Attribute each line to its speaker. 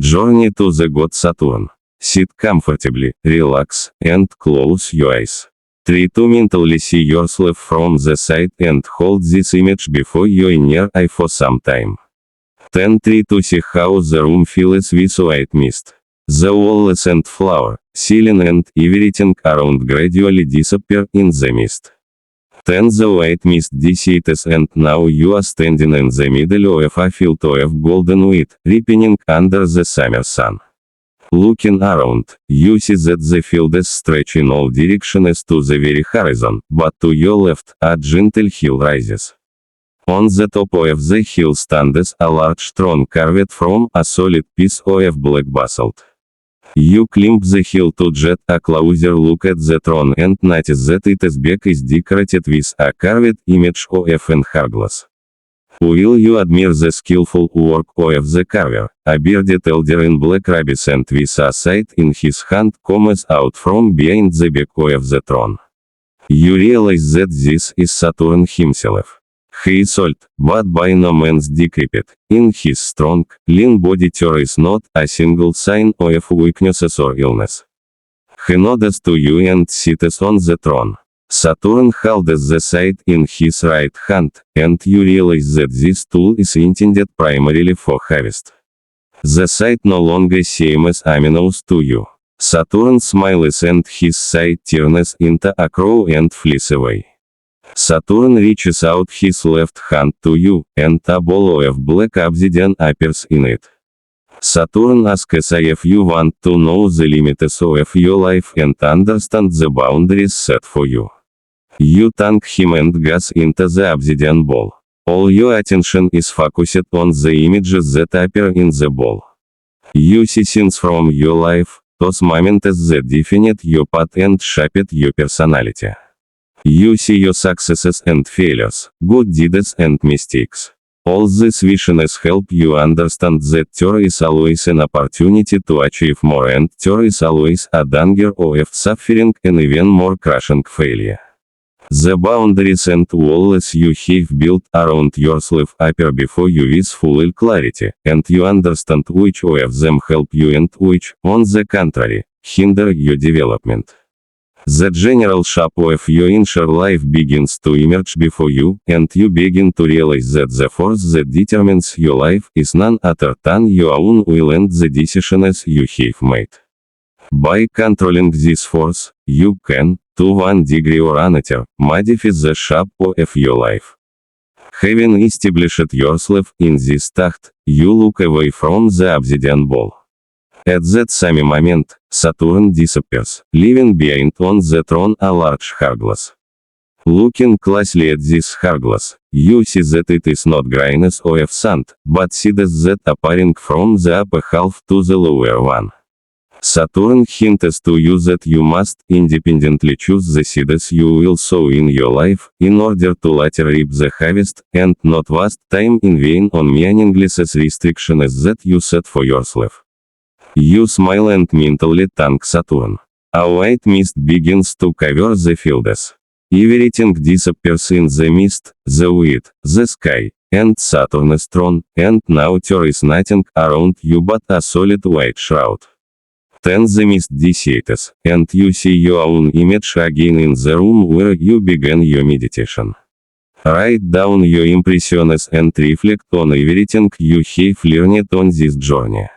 Speaker 1: Journey to the God Saturn. Sit comfortably, relax, and close your eyes. Try to mentally see yourself from the side and hold this image before your inner eye for some time. Then try to see how the room fills with white mist. The walls and floor, ceiling and everything around gradually disappear in the mist. Then the white mist dissipates and now you are standing in the middle of a field of golden wheat, ripening under the summer sun. Looking around, you see that the field is stretching in all directions to the very horizon, but to your left, a gentle hill rises. On the top of the hill stands a large throne carved from a solid piece of black basalt. You climb the hill to get a closer look at the throne and notice that its back is decorated with a carved image of an hourglass. While you admire the skillful work of the carver, a bearded elder in black robes and with a scythe in his hand comes out from behind the back of the throne. You realize that this is Saturn himself. He is old, but by no means decrepit. In his strong, lean body there is not a single sign of weakness or illness. He nods to you and sits on the throne. Saturn holds the scythe in his right hand, and you realize that this tool is intended primarily for harvest. The scythe no longer seems ominous to you. Saturn smiles and his scythe turns into a crow and flees away. Saturn reaches out his left hand to you, and a ball of black obsidian appears in it. Saturn asks if you want to know the limits of your life and understand the boundaries set for you. You thank him and gaze into the obsidian ball. All your attention is focused on the images that appear in the ball. You see scenes from your life, those moments that defined your path and shaped your personality. You see your successes and failures, good deeds and mistakes. All these visions help you understand that there is always an opportunity to achieve more and there is always a danger of suffering and even more crushing failure. The boundaries and walls you have built around yourself appear before you with full clarity, and you understand which of them help you and which, on the contrary, hinder your development. The general shape of your inner life begins to emerge before you, and you begin to realize that the force that determines your life is none other than your own will and the decisions you have made. By controlling this force, you can, to one degree or another, modify the shape of your life. Having established yourself in this state, you look away from the obsidian ball. At that same moment, Saturn disappears, leaving behind on the throne a large hourglass. Looking closely at this hourglass, you see that it is not grains of sand, but seeds that are pouring from the upper half to the lower one. Saturn hints to you that you must independently choose the seeds you will sow in your life, in order to later reap the harvest, and not waste time in vain on meaningless restrictions that you set for yourself. You smile and mentally thank Saturn. A white mist begins to cover the fields. Everything disappears in the mist, the wheat, the sky, and Saturn's throne, and now there is nothing around you but a solid white shroud. Then the mist dissipates, and you see your own image again in the room where you began your meditation. Write down your impressions and reflect on everything you have learned on this journey.